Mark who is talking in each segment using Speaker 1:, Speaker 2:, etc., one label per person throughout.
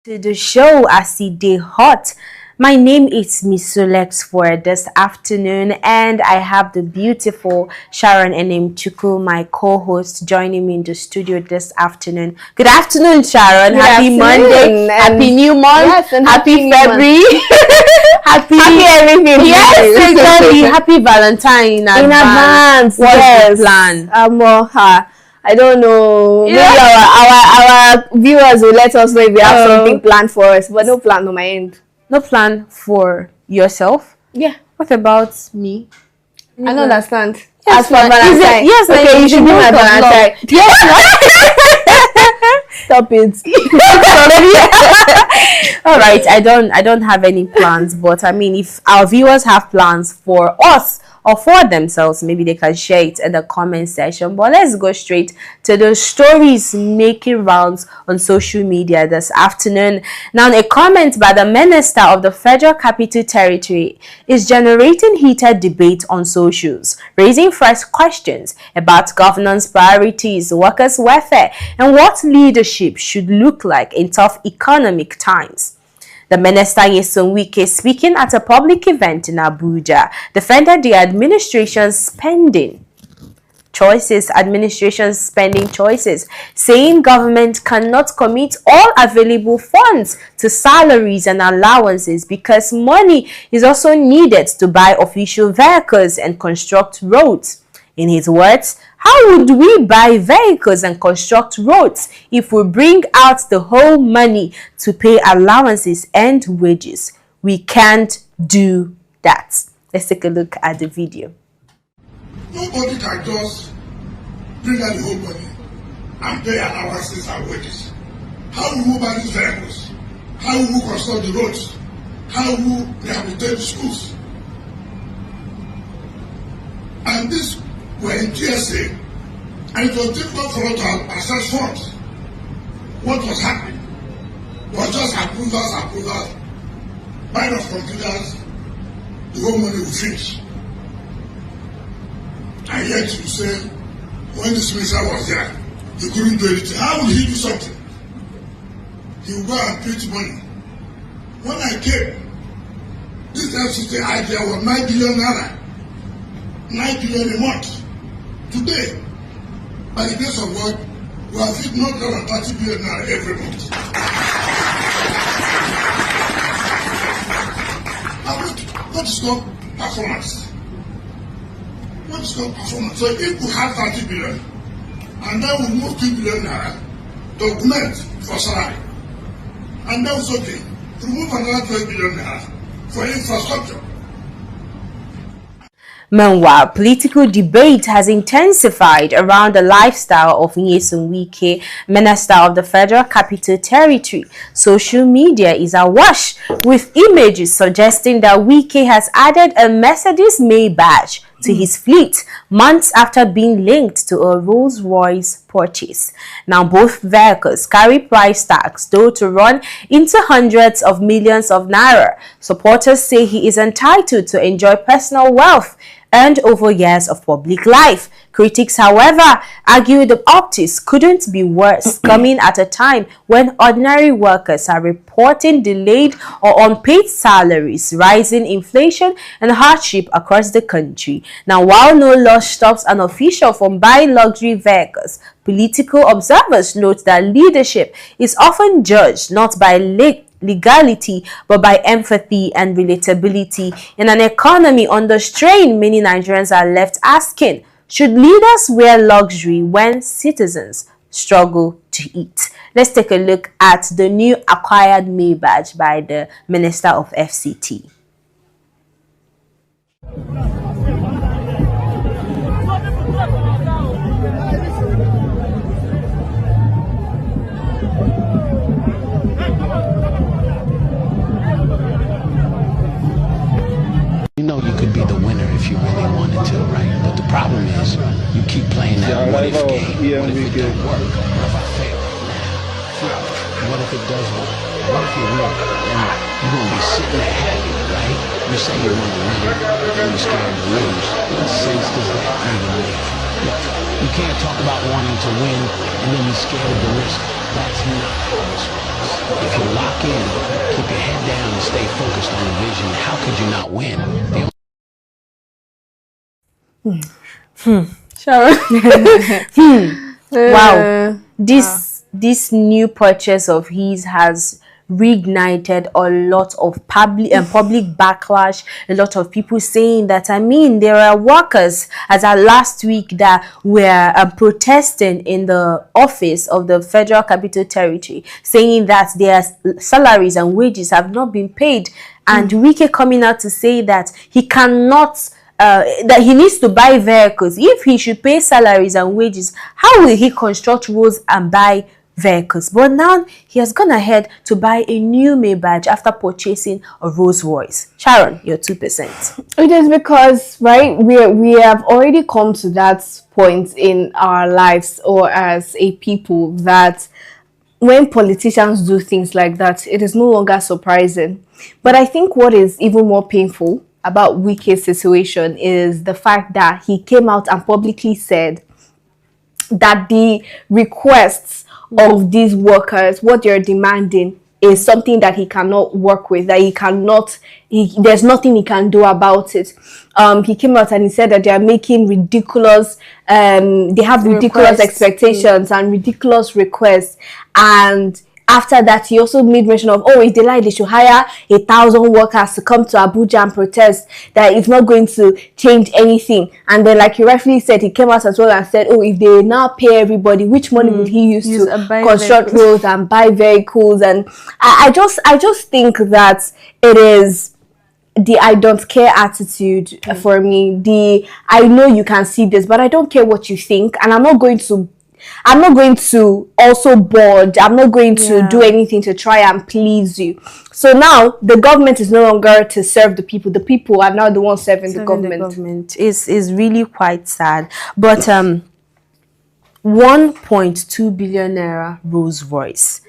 Speaker 1: To the show as it day hot. My name is Miss Solex for this afternoon, and I have the beautiful Sharon Chuku, my co-host, joining me in the studio this afternoon. Good afternoon, Sharon. Happy Monday, happy new month,
Speaker 2: yes, and
Speaker 1: happy February, happy everything. Yes, exactly. Happy Valentine in advance. What's the plan?
Speaker 2: I don't know. Maybe our viewers will let us know if we have something planned for us, but no plan on my end.
Speaker 1: No plan for yourself?
Speaker 2: Yeah.
Speaker 1: What about me?
Speaker 2: I don't understand.
Speaker 1: Yes,
Speaker 2: as for Valentine.
Speaker 1: Yes,
Speaker 2: okay, you should be my Valentine.
Speaker 1: Yes,
Speaker 2: stop it.
Speaker 1: All right, I don't have any plans, but I mean, if our viewers have plans for us or for themselves, maybe they can share it in the comment section. But let's go straight to the stories making rounds on social media this afternoon. Now, a comment by the Minister of the Federal Capital Territory is generating heated debate on socials, raising fresh questions about governance priorities, workers' welfare, and what leadership should look like in tough economic times. The Minister Nyesom Wike, speaking at a public event in Abuja, defended the administration's spending choices, saying government cannot commit all available funds to salaries and allowances because money is also needed to buy official vehicles and construct roads. In his words, how would we buy vehicles and construct roads if we bring out the whole money to pay allowances and wages? We can't do that. Let's take a look at the video.
Speaker 3: Nobody can just bring out the whole money and pay allowances and wages. How will we buy these vehicles? How will we construct the roads? How will we rehabilitate the schools? And this were in GSA, and it was difficult for us to assess funds. What was happening was just approvals, buying of computers, the whole money will finish. And yet you say, when this minister was there, he couldn't do anything. How would he do something? He would go and print money. When I came, this FCT idea was 9 billion naira. 9 billion a month. Today, by the grace of God, we have hit not more than 30 billion naira every month. What is called performance? What is called performance? So if we have 30 billion, and then we move 2 billion naira to augment for salary, and then we okay, remove another 12 billion naira for infrastructure.
Speaker 1: Meanwhile, political debate has intensified around the lifestyle of Nyesom Wike, Minister of the Federal Capital Territory. Social media is awash with images suggesting that Wike has added a Mercedes Maybach to his fleet months after being linked to a Rolls-Royce purchase. Now, both vehicles carry price tags, though to run into hundreds of millions of naira. Supporters say he is entitled to enjoy personal wealth earned over years of public life. Critics, however, argue the optics couldn't be worse, coming at a time when ordinary workers are reporting delayed or unpaid salaries, rising inflation, and hardship across the country. Now, while no law stops an official from buying luxury vehicles, political observers note that leadership is often judged not by legality but by empathy and relatability. In an economy under strain, many Nigerians are left asking, should leaders wear luxury when citizens struggle to eat? Let's take a look at the new acquired Maybach by the Minister of FCT.
Speaker 4: You know you could be the winner if you really wanted to, right? But the problem is, you keep playing that what if game. What if it don't work? What if I fail? What if it does work? What if you win? You're going to be sitting there happy, right? You say you want to win, but then you're scared to lose. What sense does that even make? Look, you can't talk about wanting to win and then be scared of the risk. That's not how this works. If you lock in, keep your head down and stay focused on the vision, how could you not win?
Speaker 1: Wow, this new purchase of his has reignited a lot of public backlash. A lot of people saying that, I mean, there are workers as of last week that were protesting in the office of the Federal Capital Territory, saying that their salaries and wages have not been paid, and Wike coming out to say that he cannot that he needs to buy vehicles. If he should pay salaries and wages, how will he construct roads and buy vehicles? But now he has gone ahead to buy a new Maybach after purchasing a Rolls Royce. Sharon, your 2%.
Speaker 2: It is because, right, we have already come to that point in our lives or as a people that when politicians do things like that, it is no longer surprising. But I think what is even more painful about Wike's situation is the fact that he came out and publicly said that the requests of these workers, what they're demanding, is something that he cannot work with, that there's nothing he can do about it. He came out and he said that they are making ridiculous, they have ridiculous expectations and ridiculous requests. And after that, he also made mention of, if they like, they should hire 1,000 workers to come to Abuja and protest, that it's not going to change anything. And then, like you rightfully said, he came out as well and said, if they now pay everybody, which money would he use to construct roads and buy vehicles? And I just think that it is the I don't care attitude for me. I know you can see this, but I don't care what you think, and I'm not going to also board. I'm not going to do anything to try and please you. So now the government is no longer to serve the people. The people are now the ones serving the government.
Speaker 1: The government is really quite sad. But 1.2 billion naira Rolls Royce.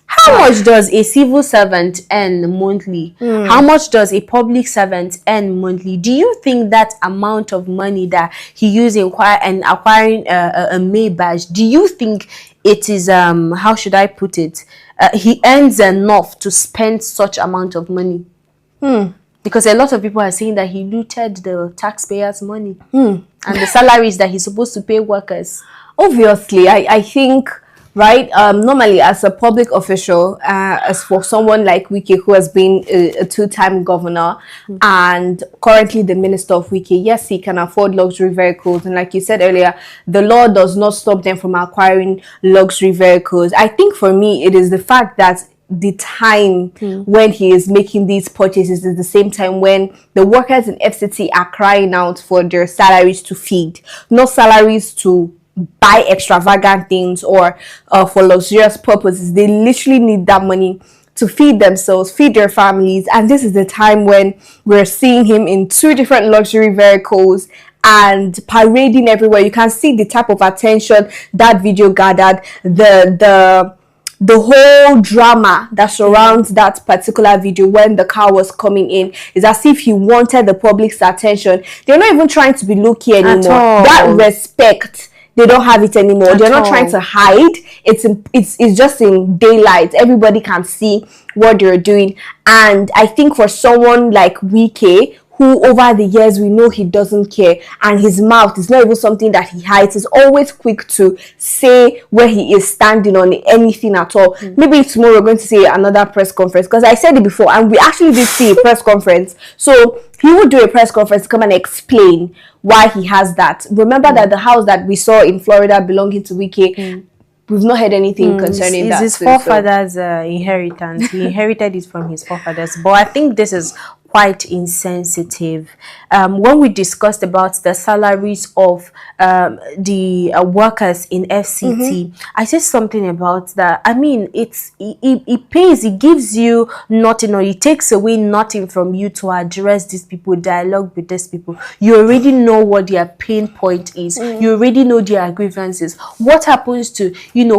Speaker 1: How much does a civil servant earn monthly? How much does a public servant earn monthly? Do you think that amount of money that he used in acquiring a Maybach, do you think it is, how should I put it, he earns enough to spend such amount of money? Because a lot of people are saying that he looted the taxpayers' money and the salaries that he's supposed to pay workers.
Speaker 2: Obviously, I think, right, normally as a public official, as for someone like Wike, who has been a two-time governor and currently the minister of Wike, yes, he can afford luxury vehicles. And like you said earlier, the law does not stop them from acquiring luxury vehicles. I think for me, it is the fact that the time when he is making these purchases is the same time when the workers in FCT are crying out for their salaries to feed, not salaries to buy extravagant things or for luxurious purposes. They literally need that money to feed themselves, feed their families. And this is the time when we're seeing him in 2 different luxury vehicles and parading everywhere. You can see the type of attention that video gathered, the whole drama that surrounds that particular video when the car was coming in is as if he wanted the public's attention. They're not even trying to be low-key anymore. That respect, they don't have it anymore. They're not trying to hide. It's just in daylight. Everybody can see what they're doing. And I think for someone like Wike, who over the years we know he doesn't care, and his mouth is not even something that he hides, he's always quick to say where he is standing on anything at all. Maybe tomorrow we're going to see another press conference, because I said it before and we actually did see a press conference. So he would do a press conference to come and explain why he has that. Remember that the house that we saw in Florida belonging to Wike, we've not heard anything concerning that.
Speaker 1: It's his forefathers' inheritance. He inherited it from his forefathers. But I think this is quite insensitive. When we discussed about the salaries of the workers in FCT, I said something about that. I mean, it pays, it gives you nothing, or it takes away nothing from you to address these people, dialogue with these people. You already know what their pain point is. You already know their grievances. What happens to,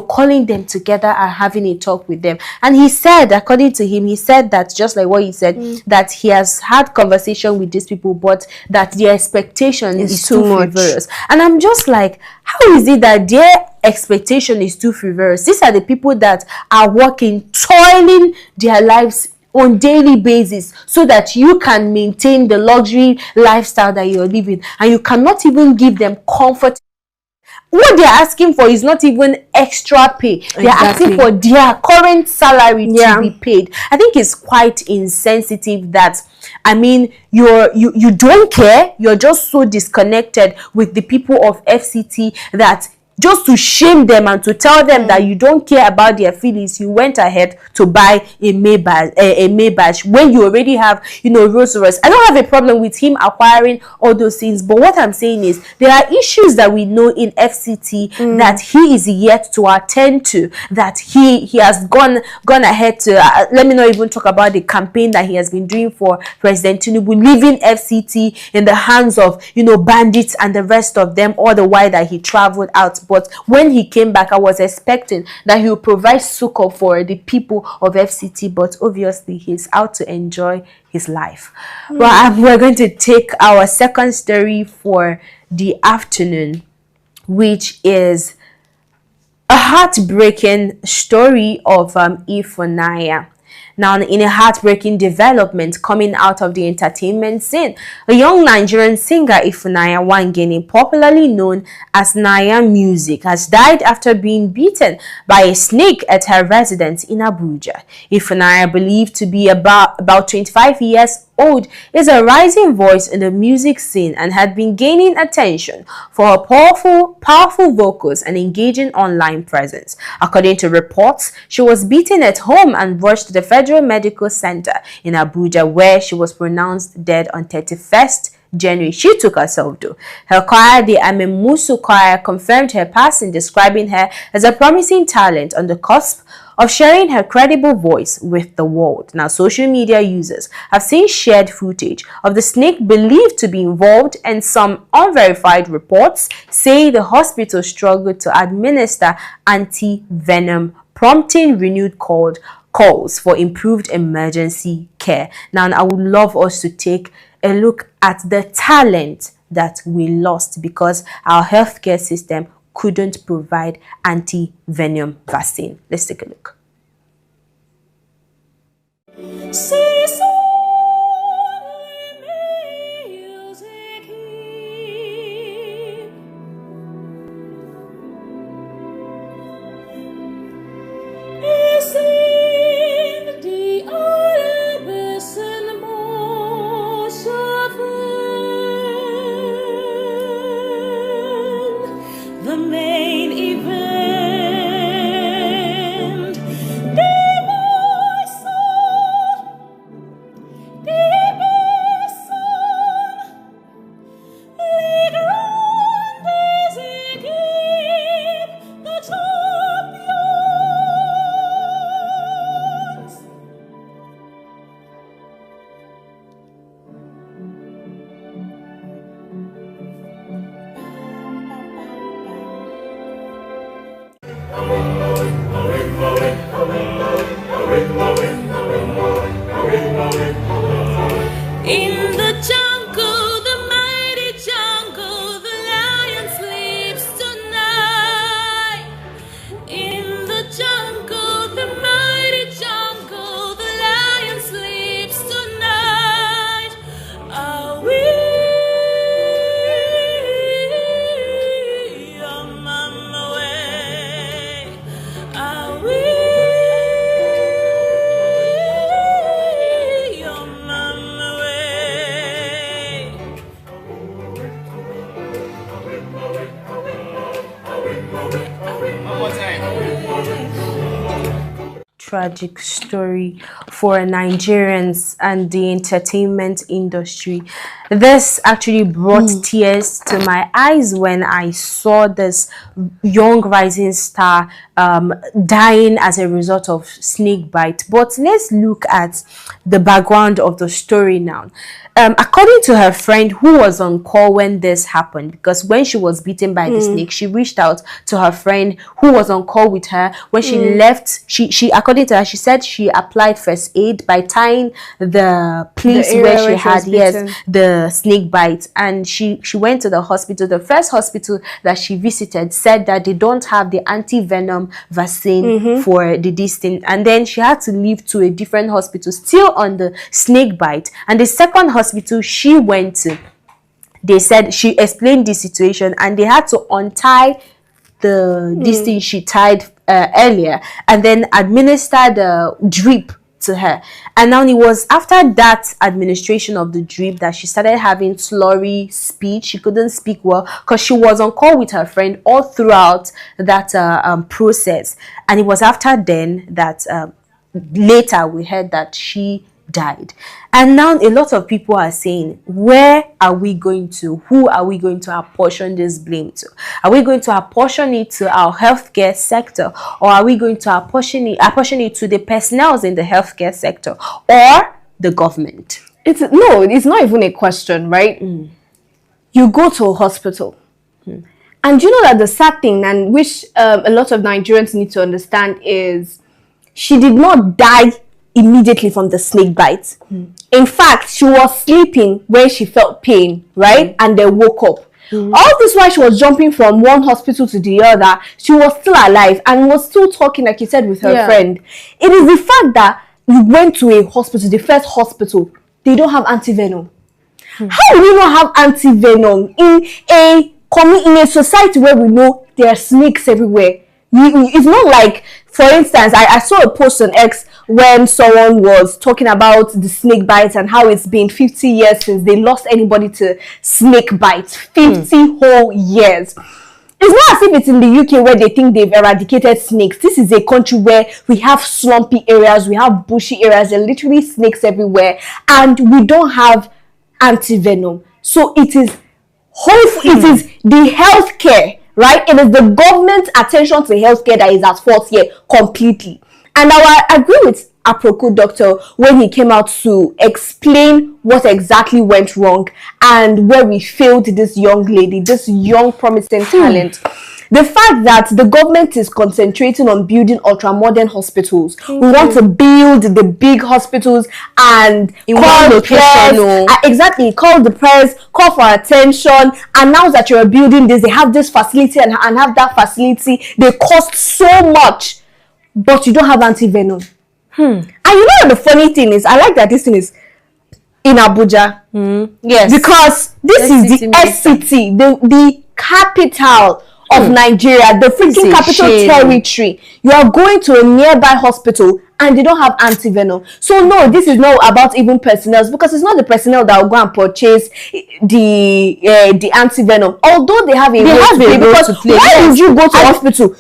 Speaker 1: calling them together and having a talk with them? And he said, according to him, he said that, just like what he said, that he has has had conversation with these people, but that their expectation is too
Speaker 2: much.
Speaker 1: frivolous. And I'm just like, how is it that their expectation is too frivolous? These are the people that are working, toiling their lives on daily basis so that you can maintain the luxury lifestyle that you're living, and you cannot even give them comfort. What they're asking for is not even extra pay. They're asking for their current salary to be paid. I think it's quite insensitive that, I mean, you don't care. You're just so disconnected with the people of FCT that just to shame them and to tell them that you don't care about their feelings, you went ahead to buy a Maybach when you already have, you know, Rolls Royce. I don't have a problem with him acquiring all those things, but what I'm saying is there are issues that we know in FCT that he is yet to attend to, that he has gone ahead to let me not even talk about the campaign that he has been doing for President Tinubu, leaving FCT in the hands of, you know, bandits and the rest of them, all the while that he traveled out. But when he came back, I was expecting that he would provide succor for the people of FCT, but obviously he's out to enjoy his life. Well, we're going to take our second story for the afternoon, which is a heartbreaking story of Ifunanya. Now, in a heartbreaking development coming out of the entertainment scene, a young Nigerian singer, Ifunanya Wangeni, popularly known as Naya Music, has died after being beaten by a snake at her residence in Abuja. Ifunanya, believed to be about 25 years old, is a rising voice in the music scene and had been gaining attention for her powerful vocals and engaging online presence. According to reports, she was beaten at home and rushed to the Federal Medical Center in Abuja, where she was pronounced dead on 31st January. She took herself though. Her choir, the Amemusu Choir, confirmed her passing, describing her as a promising talent on the cusp of sharing her credible voice with the world. Now, social media users have since shared footage of the snake believed to be involved, and some unverified reports say the hospital struggled to administer anti-venom, prompting renewed calls for improved emergency care. Now, I would love us to take a look at the talent that we lost because our healthcare system couldn't provide anti-venom vaccine. Let's take a look.
Speaker 5: In the jungle, the mighty jungle, the lion sleeps tonight. In the jungle, the mighty jungle, the lion sleeps tonight. Are we on my way? Are we?
Speaker 1: Tragic story for Nigerians and the entertainment industry. This actually brought tears to my eyes when I saw this young rising star dying as a result of snake bite. But let's look at the background of the story now. According to her friend who was on call when this happened, because when she was bitten by the snake, she reached out to her friend who was on call with her. When she left, she according according to her, she said she applied first aid by tying the place
Speaker 2: area
Speaker 1: where she
Speaker 2: where she was
Speaker 1: had, yes,
Speaker 2: bitten.
Speaker 1: the snake bite. And she went to the hospital. The first hospital that she visited said that they don't have the anti-venom vaccine for the distance. And then she had to leave to a different hospital, still on the snake bite. And the second hospital she went to, they said, she explained the situation, and they had to untie this thing she tied earlier, and then administer the drip to her. And now it was after that administration of the drip that she started having slurry speech. She couldn't speak well because she was on call with her friend all throughout that process. And it was after then that later we heard that she died. And now a lot of people are saying, where are we going to? Who are we going to apportion this blame to? Are we going to apportion it to our healthcare sector, or are we going to apportion it to the personnel in the healthcare sector, or the government?
Speaker 2: It's not even a question, right? You go to a hospital, and you know that the sad thing, and which a lot of Nigerians need to understand, is she did not die immediately from the snake bite. In fact, she was sleeping when she felt pain, right? And then woke up. All this while she was jumping from one hospital to the other, she was still alive and was still talking, like you said, with her friend. It is the fact that you went to a hospital, the first hospital, they don't have anti-venom. How will you not have anti-venom in a society where we know there are snakes everywhere? It's not like, for instance, I saw a post on X when someone was talking about the snake bites and how it's been 50 years since they lost anybody to snake bites. 50 whole years. It's not as if it's in the UK where they think they've eradicated snakes. This is a country where we have slumpy areas, we have bushy areas, there are literally snakes everywhere, and we don't have anti-venom. So it is it is the healthcare, right? It is the government's attention to healthcare that is at fault here completely. And I agree with Aproko doctor when he came out to explain what exactly went wrong and where we failed this young lady, this young promising talent. The fact that the government is concentrating on building ultra-modern hospitals. We want to build the big hospitals and call the press. Exactly, call the press, call for attention, announce that you're building this, they have this facility and have that facility. They cost so much, but you don't have anti-venom. And you know what the funny thing is? I like that this thing is in Abuja.
Speaker 1: Yes.
Speaker 2: Because this is the SCT, the capital of Nigeria, the freaking capital territory. You are going to a nearby hospital and they don't have anti-venom. So no, this is not about even personnel, because it's not the personnel that will go and purchase the anti-venom. Although they have a role to play. Why would you go to hospital?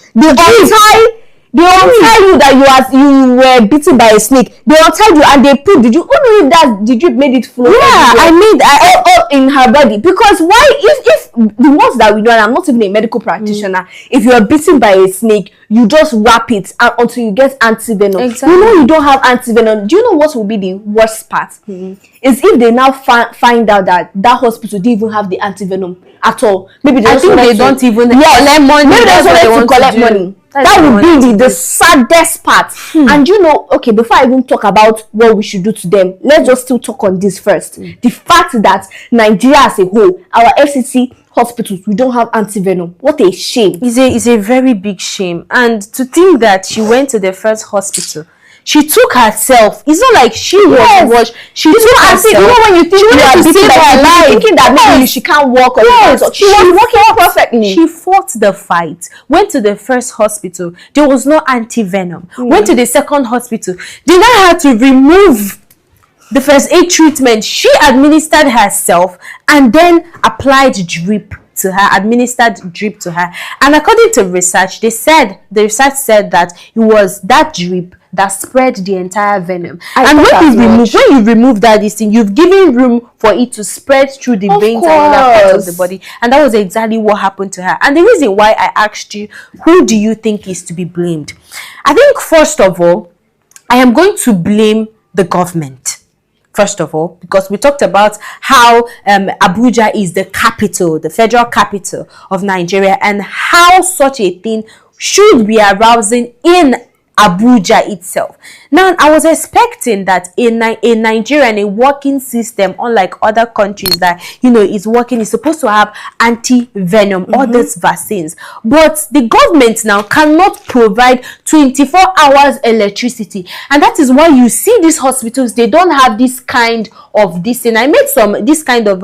Speaker 2: They untie you that you were bitten by a snake. They untie you and they put did you made it flow? Yeah, I in her body. Because why if the ones that we know, and I'm not even a medical practitioner, if you are bitten by a snake, you just wrap it until you get anti-venom. Exactly. You know you don't have anti-venom. Do you know what will be the worst part? Is if they now find out that hospital didn't even have the anti-venom at all. Maybe they don't even collect money. Maybe they just want to collect money. That would be the saddest part. And you know, okay, before I even talk about what we should do to them, let's just still talk on this first. The fact that Nigeria as a whole, our FCT hospitals, we don't have anti-venom. What a shame.
Speaker 1: It's a very big shame. And to think that she went to the first hospital, she took herself. It's not like she was. She took herself.
Speaker 2: You know when you think you are save her life, thinking that maybe she can't walk or she was walking perfectly.
Speaker 1: She fought the fight. Went to the first hospital. There was no anti-venom. Went to the second hospital. They now had to remove the first aid treatment she administered herself and then applied drip to her, administered drip to her. And according to research, the research said that it was that drip that spread the entire venom. And when you remove that thing, you've given room for it to spread through the veins and other parts of the body. And that was exactly what happened to her. And the reason why I asked you, who do you think is to be blamed? I think first of all, I am going to blame the government. First of all, because we talked about how Abuja is the capital, the federal capital of Nigeria, and how such a thing should be arousing in Abuja itself. Now, I was expecting that in Nigeria, and a working system, unlike other countries that, is working, is supposed to have anti-venom, all these vaccines. But the government now cannot provide 24 hours electricity. And that is why you see these hospitals, they don't have this kind of this thing. I made this kind of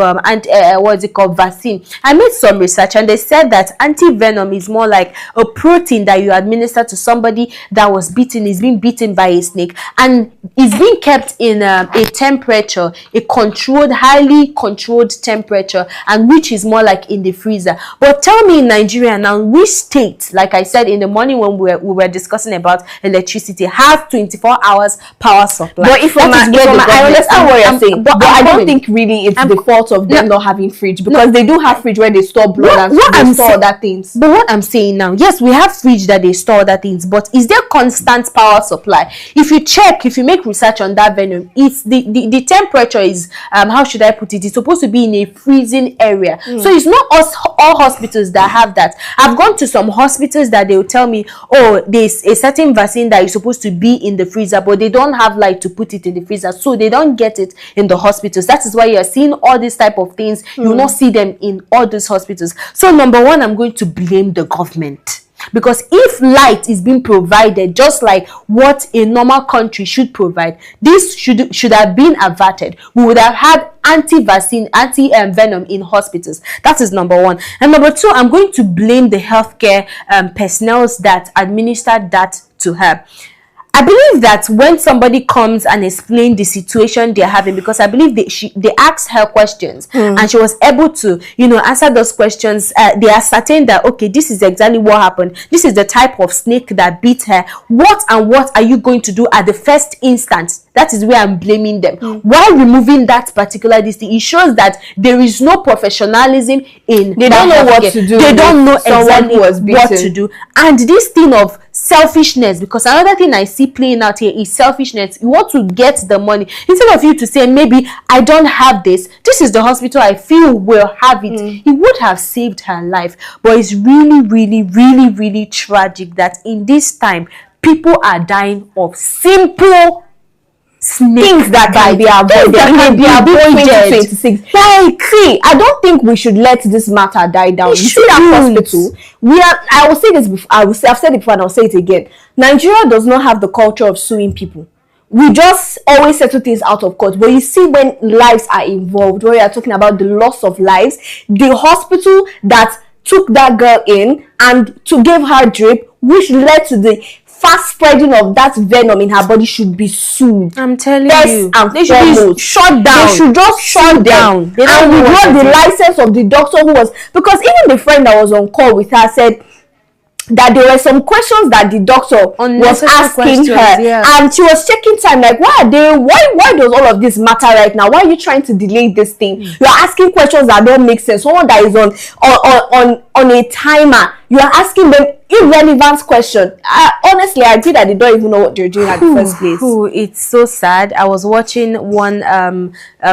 Speaker 1: vaccine. I made some research, and they said that anti-venom is more like a protein that you administer to somebody that was being bitten by a snake, and is being kept in a temperature, a controlled, highly controlled temperature, and which is more like in the freezer. But tell me, in Nigeria now, which state, like I said in the morning when we were discussing about electricity, have 24 hours power supply?
Speaker 2: But I understand what you're saying, but I don't think really it's the fault of them not having fridge, because they do have fridge where they store blood and store other things.
Speaker 1: But what I'm saying now, yes, we have fridge that they store other things, but is there constant power supply? If you make research on that venom, it's the temperature is how should I put it? It's supposed to be in a freezing area. So it's not all hospitals that have that. I've gone to some hospitals that they will tell me, oh, there's a certain vaccine that is supposed to be in the freezer, but they don't have light to put it in the freezer, so they don't get it in the hospitals. That is why you're seeing all these type of things. You will not see them in all these hospitals. So number one, I'm going to blame the government. Because if light is being provided just like what a normal country should provide, this should have been averted. We would have had anti-vaccine, anti-venom in hospitals. That is number one. And number two, I'm going to blame the healthcare personnel that administered that to her. I believe that when somebody comes and explains the situation they're having, because I believe they asked her questions and she was able to, answer those questions. They ascertained that, okay, this is exactly what happened. This is the type of snake that bit her. What are you going to do at the first instance? That is where I'm blaming them. While removing that particular thing, it shows that there is no professionalism in.
Speaker 2: They don't know what to do.
Speaker 1: They don't know exactly what to do. And this thing of selfishness, because another thing I see playing out here is selfishness. You want to get the money instead of you to say, maybe I don't have this is the hospital I feel will have it. It would have saved her life. But it's really, really, really, really tragic that in this time people are dying of simple things that can be avoided.
Speaker 2: 2026. See, I don't think we should let this matter die down. You see that hospital, I will say this before, I've said it before and I'll say it again. Nigeria does not have the culture of suing people. We just always settle things out of court. But you see, when lives are involved, when we are talking about the loss of lives, the hospital that took that girl in and to give her drip, which led to the fast spreading of that venom in her body, should be sued.
Speaker 1: I'm telling you,
Speaker 2: they should be shut down. They should just shut down. And we got the license of the doctor who was, because even the friend that was on call with her said that there were some questions that the doctor was asking her, and she was checking time, like, why does all of this matter right now? Why are you trying to delay this thing? You're asking questions that don't make sense. Someone that is on a timer, you are asking them irrelevant question. Honestly, I agree that they don't even know what they're doing at the first place.
Speaker 1: It's so sad. I was watching one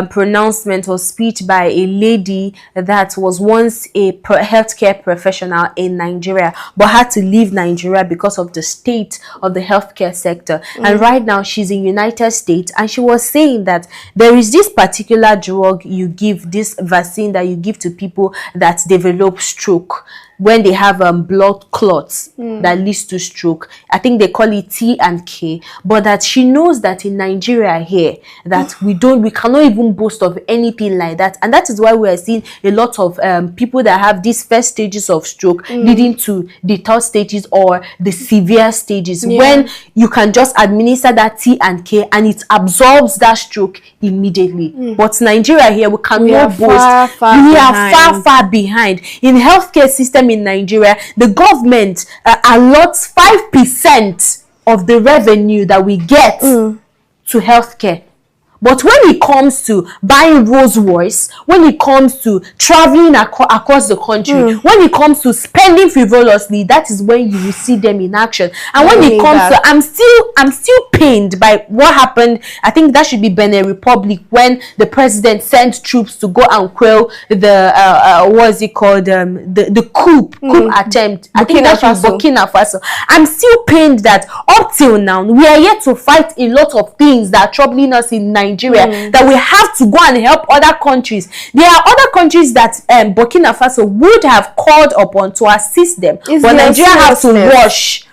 Speaker 1: pronouncement or speech by a lady that was once a healthcare professional in Nigeria, but had to leave Nigeria because of the state of the healthcare sector. And right now she's in United States, and she was saying that there is this particular drug you give, this vaccine that you give to people that develop stroke, when they have blood clots that leads to stroke. I think they call it T and K. But that she knows that in Nigeria here, that we cannot even boast of anything like that. And that is why we are seeing a lot of people that have these first stages of stroke leading to the third stages or the severe stages, when you can just administer that T and K and it absorbs that stroke immediately. But Nigeria here, we cannot boast. We are far behind. In healthcare system in Nigeria, the government allots 5% of the revenue that we get to healthcare, But when it comes to buying Rolls Royce, when it comes to traveling across the country, when it comes to spending frivolously, that is when you will see them in action. And when it comes to, I'm still pained by what happened. I think that should be Benin Republic, when the president sent troops to go and quell the what is it called, the coup attempt. I think that should be Burkina Faso. I'm still pained that up till now we are yet to fight a lot of things that are troubling us in Nigeria, that we have to go and help other countries. There are other countries that Burkina Faso would have called upon to assist them, but Nigeria has to rush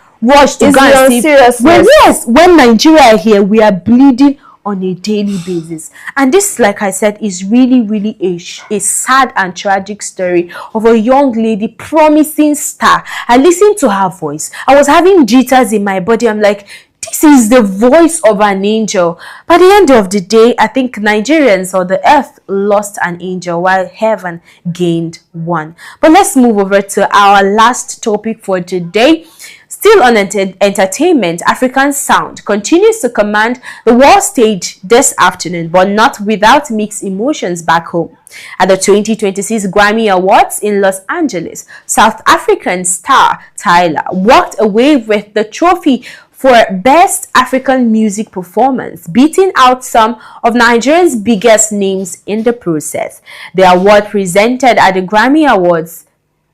Speaker 1: to go and see. Yes, when Nigeria are here, we are bleeding on a daily basis. And this, like I said, is really a sad and tragic story of a young lady, promising star. I listened to her voice. I was having jitters in my body. I'm like, this is the voice of an angel. By the end of the day, I think Nigerians or the earth lost an angel while heaven gained one. But let's move over to our last topic for today. Still on entertainment, African sound continues to command the world stage this afternoon, but not without mixed emotions back home. At the 2026 Grammy Awards in Los Angeles, South African star Tyler walked away with the trophy for Best African Music Performance, beating out some of Nigeria's biggest names in the process. The award presented at the Grammy Awards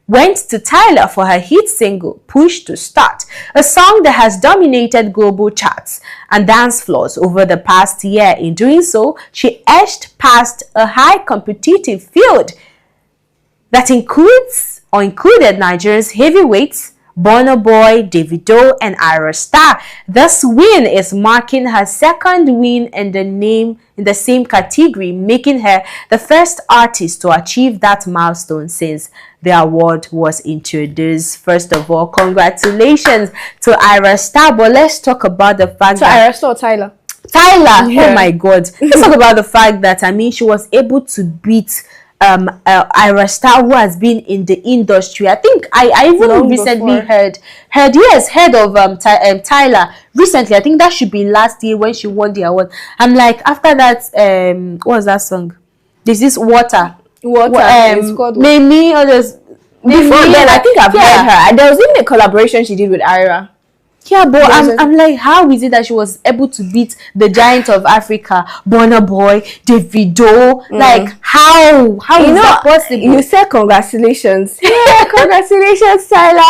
Speaker 1: went to Tyler for her hit single, Push to Start, a song that has dominated global charts and dance floors over the past year. In doing so, she edged past a high competitive field that included Nigeria's heavyweights, Burna Boy, Davido, and Ira Star. This win is marking her second win in the same category, making her the first artist to achieve that milestone since the award was introduced. First of all, congratulations to Ira Star. But let's talk about the fact that
Speaker 2: Ira Star or Tyler.
Speaker 1: Oh my God. Let's talk about the fact that she was able to beat Ira Star, who has been in the industry. I think I even recently heard of Tyler recently. I think that should be last year when she won the award. I'm like, after that, what was that song? There's this Water. It's called Mimi, others.
Speaker 2: Before then, I think I've heard her. There was even a collaboration she did with Ira.
Speaker 1: Yeah, but I'm like, how is it that she was able to beat the giant of Africa, Burna Boy, Davido? Like, how is that possible?
Speaker 2: You said congratulations. Yeah, congratulations, Tyler.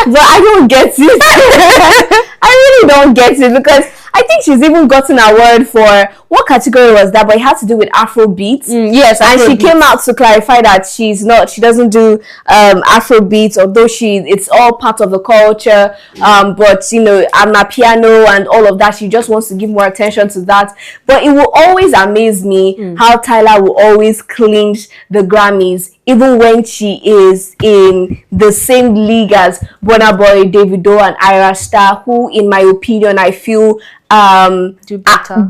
Speaker 2: But I don't get it. I really don't get it, because I think she's even gotten an award for, what category was that? But it had to do with Afrobeat.
Speaker 1: Yes,
Speaker 2: and she came out to clarify that she doesn't do Afrobeat, although it's all part of the culture. But Amapiano and all of that, she just wants to give more attention to that. But it will always amaze me how Tyler will always clinch the Grammys, even when she is in the same league as Burna Boy, Davido, and Ira Star, who, in my opinion, I feel
Speaker 1: do better.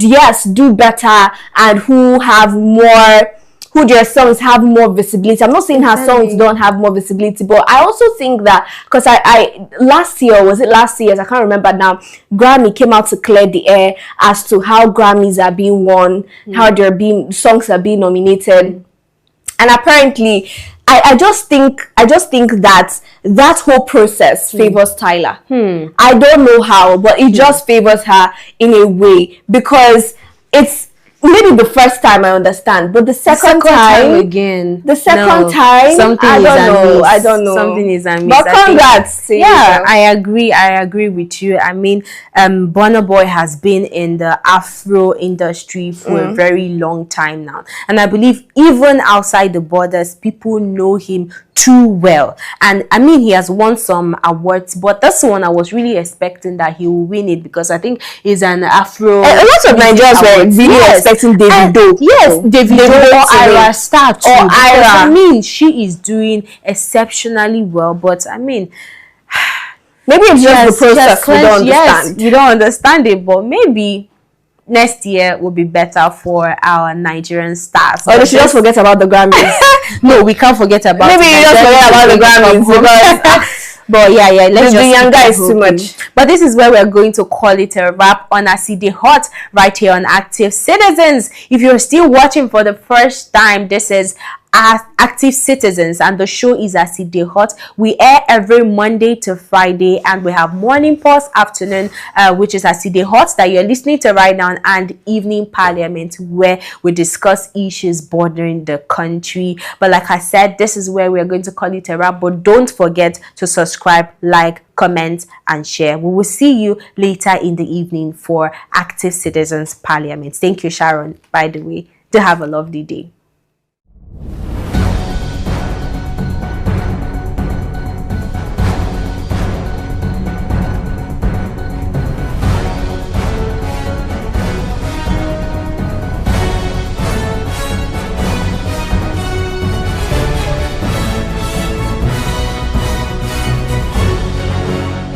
Speaker 2: Do better, and who their songs have more visibility. I'm not saying her songs don't have more visibility, but I also think that, because I last year, I can't remember now, Grammy came out to clear the air as to how Grammys are being won, how songs are being nominated. And apparently, I just think that whole process favors Tyler. I don't know how, but it just favors her in a way, because it's maybe the first time I understand, but the second time
Speaker 1: again,
Speaker 2: something I don't know.
Speaker 1: Something is amiss.
Speaker 2: But congrats.
Speaker 1: I agree with you. I mean, Burna Boy has been in the Afro industry for a very long time now, and I believe even outside the borders, people know him too well. And I mean, he has won some awards, but this one I was really expecting that he will win it, because I think he's an Afro. A lot
Speaker 2: of Nigerians were really expecting Davido.
Speaker 1: Davido or Ira Star too. Or Ira. I mean, she is doing exceptionally well, but I mean,
Speaker 2: maybe it's just the process we don't understand.
Speaker 1: Yes, we don't understand it, but maybe next year will be better for our Nigerian stars.
Speaker 2: Or they should just forget about the Grammys.
Speaker 1: No, we can't forget about
Speaker 2: Maybe you just forget about the Grammys, because
Speaker 1: But yeah, let's
Speaker 2: The
Speaker 1: just
Speaker 2: younger
Speaker 1: keep
Speaker 2: is too
Speaker 1: hoping.
Speaker 2: much.
Speaker 1: But this is where we're going to call it a wrap on Aside Hot right here on Active Citizens. If you're still watching for the first time, this is Active Citizens, and the show is Aside Hot. We air every Monday to Friday, and we have morning pause, afternoon, which is Aside Hot that you're listening to right now, and evening Parliament, where we discuss issues bordering the country. But like I said, this is where we're going to call it a wrap. But don't forget to subscribe, like, comment, and share. We will see you later in the evening for Active Citizens Parliament. Thank you, Sharon, by the way. Do have a lovely day.